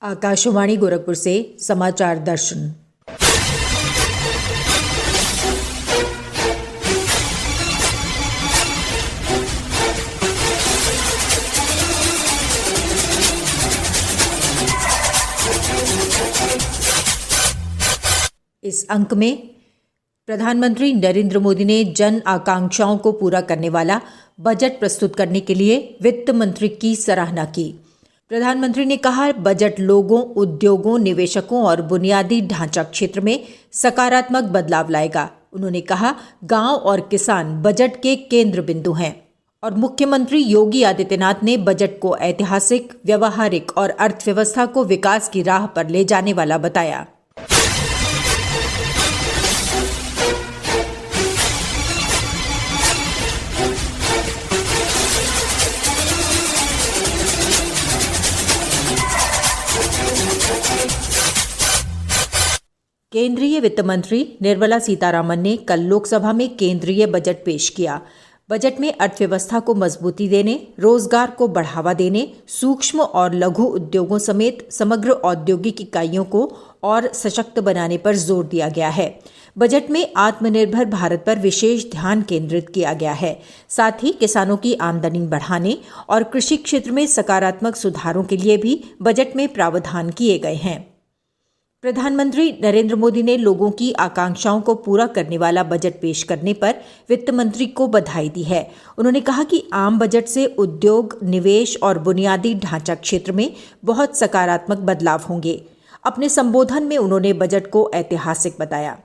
आकाशवाणी गोरखपुर से समाचार दर्शन। इस अंक में प्रधानमंत्री नरेंद्र मोदी ने जन आकांक्षाओं को पूरा करने वाला बजट प्रस्तुत करने के लिए वित्त मंत्री की सराहना की। प्रधानमंत्री ने कहा, बजट लोगों, उद्योगों, निवेशकों और बुनियादी ढांचा क्षेत्र में सकारात्मक बदलाव लाएगा। उन्होंने कहा, गांव और किसान बजट के केंद्र बिंदु हैं और मुख्यमंत्री योगी आदित्यनाथ ने बजट को ऐतिहासिक, व्यवहारिक और अर्थव्यवस्था को विकास की राह पर ले जाने वाला बताया। केंद्रीय वित्त मंत्री निर्मला सीतारामन ने कल लोकसभा में केंद्रीय बजट पेश किया। बजट में अर्थव्यवस्था को मजबूती देने, रोजगार को बढ़ावा देने, सूक्ष्म और लघु उद्योगों समेत समग्र औद्योगिक इकाइयों को और सशक्त बनाने पर जोर दिया गया है। बजट में आत्मनिर्भर भारत पर विशेष ध्यान केंद्रित किया गया है। साथ ही किसानों की आमदनी बढ़ाने और कृषि क्षेत्र में सकारात्मक सुधारों के लिए भी बजट में प्रावधान किए गए हैं। प्रधानमंत्री नरेंद्र मोदी ने लोगों की आकांक्षाओं को पूरा करने वाला बजट पेश करने पर वित्त मंत्री को बधाई दी है। उन्होंने कहा कि आम बजट से उद्योग, निवेश और बुनियादी ढांचा क्षेत्र में बहुत सकारात्मक बदलाव होंगे। अपने संबोधन में उन्होंने बजट को ऐतिहासिक बताया।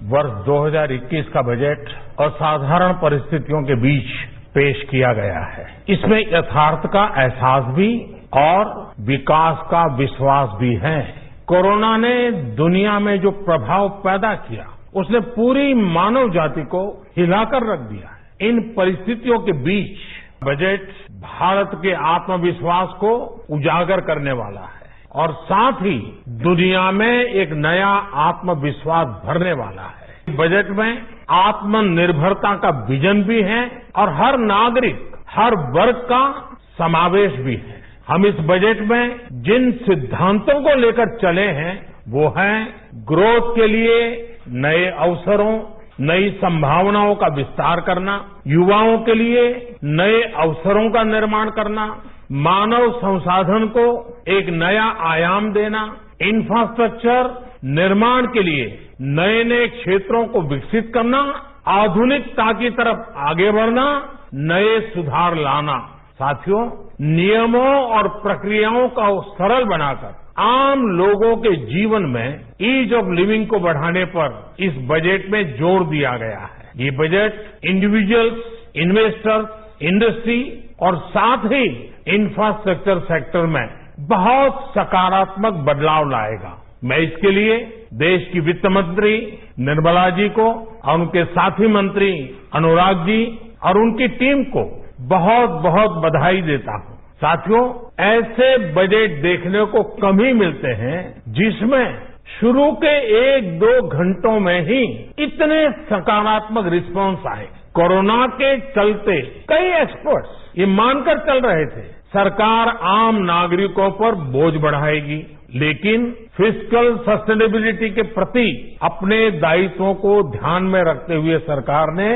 वर्ष 2021 का बजट असाधारण परिस्थितियों के बीच पेश किया गया है। इसमें यथार्थ का एहसास भी और विकास का विश्वास भी है। कोरोना ने दुनिया में जो प्रभाव पैदा किया, उसने पूरी मानव जाति को हिलाकर रख दिया है। इन परिस्थितियों के बीच बजट भारत के आत्मविश्वास को उजागर करने वाला है और साथ ही दुनिया में एक नया आत्मविश्वास भरने वाला है। बजट में आत्मनिर्भरता का विजन भी है और हर नागरिक, हर वर्ग का समावेश भी है। हम इस बजट में जिन सिद्धांतों को लेकर चले हैं, वो हैं ग्रोथ के लिए नए अवसरों, नई संभावनाओं का विस्तार करना, युवाओं के लिए नए अवसरों का निर्माण करना, मानव संसाधन को एक नया आयाम देना, इंफ्रास्ट्रक्चर निर्माण के लिए नए नए क्षेत्रों को विकसित करना, आधुनिकता की तरफ आगे बढ़ना, नए सुधार लाना। साथियों, नियमों और प्रक्रियाओं को सरल बनाकर आम लोगों के जीवन में ईज ऑफ लिविंग को बढ़ाने पर इस बजट में जोर दिया गया है। ये बजट इंडिविजुअल्स, इन्वेस्टर्स, इंडस्ट्री और साथ ही इंफ्रास्ट्रक्चर सेक्टर में बहुत सकारात्मक बदलाव लाएगा। मैं इसके लिए देश की वित्त मंत्री निर्मला जी को और उनके साथी मंत्री अनुराग जी और उनकी टीम को बहुत बहुत बधाई देता हूं। साथियों, ऐसे बजट देखने को कम ही मिलते हैं जिसमें शुरू के 1-2 घंटों में ही इतने सकारात्मक रिस्पांस आए। कोरोना के चलते कई एक्सपर्ट्स ये मानकर चल रहे थे, सरकार आम नागरिकों पर बोझ बढ़ाएगी, लेकिन फिस्कल सस्टेनेबिलिटी के प्रति अपने दायित्वों को ध्यान में रखते हुए सरकार ने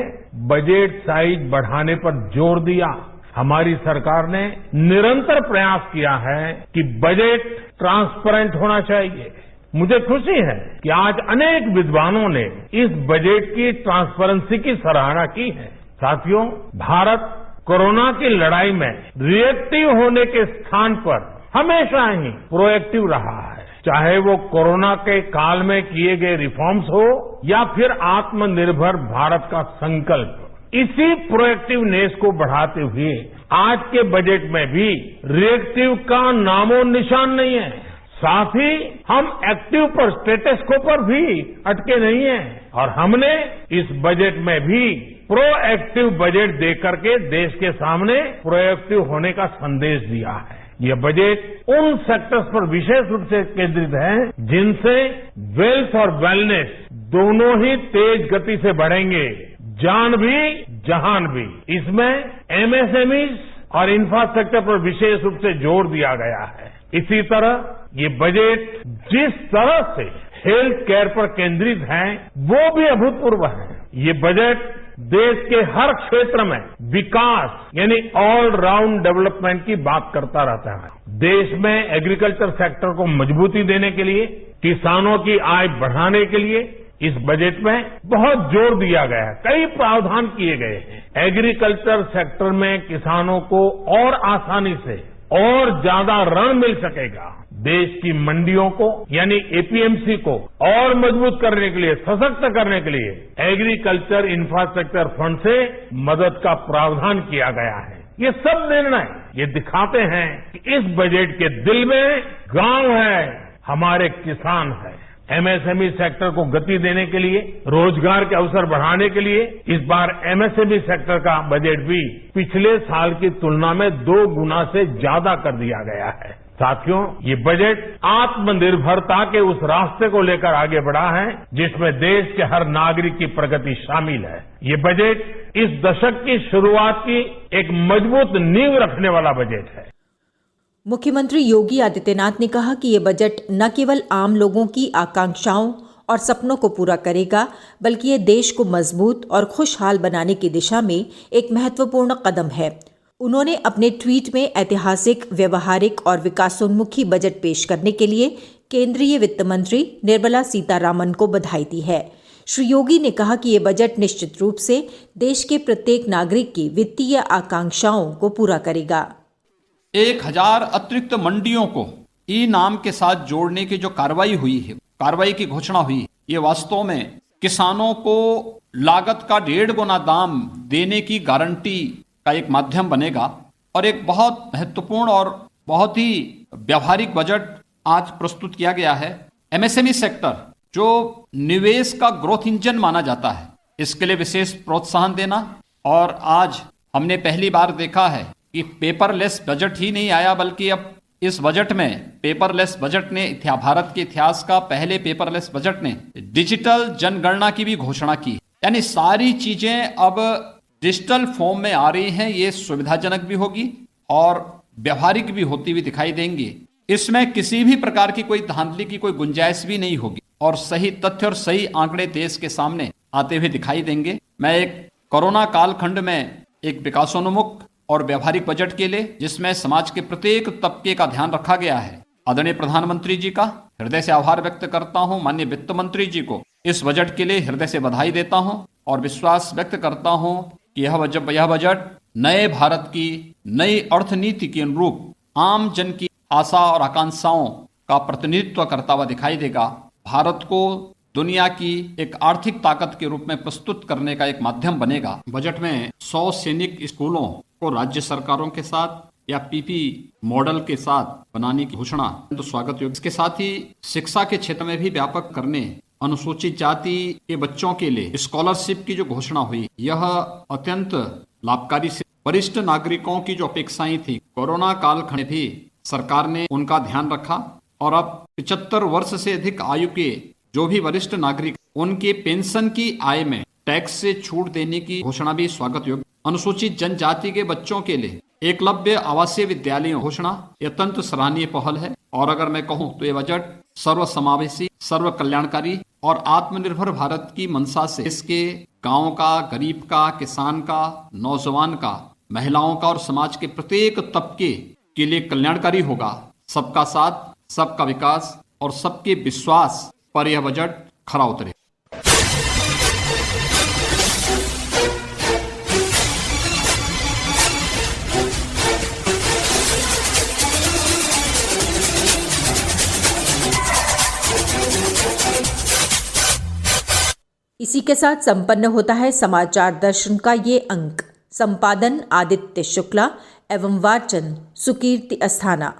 बजट साइज बढ़ाने पर जोर दिया। हमारी सरकार ने निरंतर प्रयास किया है कि बजट ट्रांसपेरेंट होना चाहिए। मुझे खुशी है कि आज अनेक विद्वानों ने इस बजट की ट्रांसपेरेंसी की सराहना की है। साथियों, भारत कोरोना की लड़ाई में रिएक्टिव होने के स्थान पर हमेशा ही प्रोएक्टिव रहा है। चाहे वो कोरोना के काल में किए गए रिफॉर्म्स हो या फिर आत्मनिर्भर भारत का संकल्प, इसी प्रोएक्टिवनेस को बढ़ाते हुए आज के बजट में भी रिएक्टिव का नामो निशान नहीं है। साथ ही हम एक्टिव पर, स्टेटस को पर भी अटके नहीं हैं और हमने इस बजट में भी प्रोएक्टिव बजट देकर के देश के सामने प्रोएक्टिव होने का संदेश दिया है। ये बजट उन सेक्टर्स पर विशेष रूप से केंद्रित है जिनसे वेल्थ और वेलनेस दोनों ही तेज गति से बढ़ेंगे, जान भी जहान भी। इसमें एमएसएमई और इंफ्रास्ट्रक्चर पर विशेष रूप से जोर दिया गया है। इसी तरह ये बजट जिस तरह से हेल्थ केयर पर केंद्रित है वो भी अभूतपूर्व है। ये बजट देश के हर क्षेत्र में विकास यानी ऑल राउंड डेवलपमेंट की बात करता रहता है। देश में एग्रीकल्चर सेक्टर को मजबूती देने के लिए, किसानों की आय बढ़ाने के लिए इस बजट में बहुत जोर दिया गया है, कई प्रावधान किए गए हैं। एग्रीकल्चर सेक्टर में किसानों को और आसानी से और ज्यादा ऋण मिल सकेगा। देश की मंडियों को यानी एपीएमसी को और मजबूत करने के लिए, सशक्त करने के लिए एग्रीकल्चर इंफ्रास्ट्रक्चर फंड से मदद का प्रावधान किया गया है। ये सब निर्णय ये दिखाते हैं कि इस बजट के दिल में गांव है, हमारे किसान है। एमएसएमई सेक्टर को गति देने के लिए, रोजगार के अवसर बढ़ाने के लिए इस बार एमएसएमई सेक्टर का बजट भी पिछले साल की तुलना में 2 गुना से ज्यादा कर दिया गया है। साथियों, ये बजट आत्मनिर्भरता के उस रास्ते को लेकर आगे बढ़ा है जिसमें देश के हर नागरिक की प्रगति शामिल है। ये बजट इस दशक की शुरुआत की एक मजबूत नींव रखने वाला बजट है। मुख्यमंत्री योगी आदित्यनाथ ने कहा कि ये बजट न केवल आम लोगों की आकांक्षाओं और सपनों को पूरा करेगा, बल्कि ये देश को मजबूत और खुशहाल बनाने की दिशा में एक महत्वपूर्ण कदम है। उन्होंने अपने ट्वीट में ऐतिहासिक, व्यवहारिक और विकासोन्मुखी बजट पेश करने के लिए केंद्रीय वित्त मंत्री निर्मला सीतारामन को बधाई दी है। श्री योगी ने कहा कि ये बजट निश्चित रूप से देश के प्रत्येक नागरिक की वित्तीय आकांक्षाओं को पूरा करेगा। 1000 अतिरिक्त मंडियों को ई नाम के साथ जोड़ने की जो कार्रवाई हुई है, कार्रवाई की घोषणा हुई है, ये वास्तव में किसानों को लागत का 1.5 गुना दाम देने की गारंटी का एक माध्यम बनेगा और एक बहुत महत्वपूर्ण और बहुत ही व्यावहारिक बजट आज प्रस्तुत किया गया है। एमएसएमई सेक्टर जो निवेश का ग्रोथ इंजन माना जाता है, इसके लिए विशेष प्रोत्साहन देना। और आज हमने पहली बार देखा है कि पेपरलेस बजट ही नहीं आया, बल्कि अब इस बजट में पेपरलेस बजट ने भारत के इतिहास का पहले पेपरलेस बजट ने डिजिटल जनगणना की भी घोषणा की। यानी सारी चीजें अब डिजिटल फॉर्म में आ रही हैं। ये सुविधाजनक भी होगी और व्यवहारिक भी होती हुई दिखाई देंगी। इसमें किसी भी प्रकार की कोई धांधली की कोई गुंजाइश भी नहीं होगी और सही तथ्य और सही आंकड़े देश के सामने आते हुए दिखाई देंगे। मैं एक कोरोना कालखंड में एक विकासोन्मुख और व्यवहारिक बजट के लिए, जिसमें समाज के प्रत्येक तबके का ध्यान रखा गया है, आदरणीय प्रधानमंत्री जी का हृदय से आभार व्यक्त करता हूं। माननीय वित्त मंत्री जी को इस बजट के लिए हृदय से बधाई देता हूं और विश्वास व्यक्त करता हूं कि यह बजट नए भारत की नई अर्थनीति के अनुरूप आम जन की आशा और आकांक्षाओं का प्रतिनिधित्व करता हुआ दिखाई देगा। भारत को दुनिया की एक आर्थिक ताकत के रूप में प्रस्तुत करने का एक माध्यम बनेगा। बजट में 100 सैनिक स्कूलों को राज्य सरकारों के साथ या पीपी मॉडल के साथ बनाने की घोषणा तो स्वागत योग्य। इसके साथ ही शिक्षा के क्षेत्र में भी व्यापक करने, अनुसूचित जाति के बच्चों के लिए स्कॉलरशिप की जो घोषणा हुई, यह अत्यंत लाभकारी से वरिष्ठ नागरिकों की जो अपेक्षाएं थी, कोरोना कालखंड में भी सरकार ने उनका ध्यान रखा और अब 75 वर्ष से अधिक आयु के जो भी वरिष्ठ नागरिक, उनके पेंशन की आय में टैक्स से छूट देने की घोषणा भी स्वागत योग्य। अनुसूचित जनजाति के बच्चों के लिए एकलव्य आवासीय विद्यालयों घोषणा अत्यंत सराहनीय पहल है। और अगर मैं कहूं तो ये बजट सर्वसमावेशी, सर्व कल्याणकारी और आत्मनिर्भर भारत की मंशा से इसके गांव का, गरीब का, किसान का, नौजवान का, महिलाओं का और समाज के प्रत्येक तबके के लिए कल्याणकारी होगा। सबका साथ, सबका विकास और सबके विश्वास पर यह बजट खरा उतरे। इसी के साथ संपन्न होता है समाचार दर्शन का ये अंक। संपादन आदित्य शुक्ला एवं वाचन सुकीर्ति अस्थाना।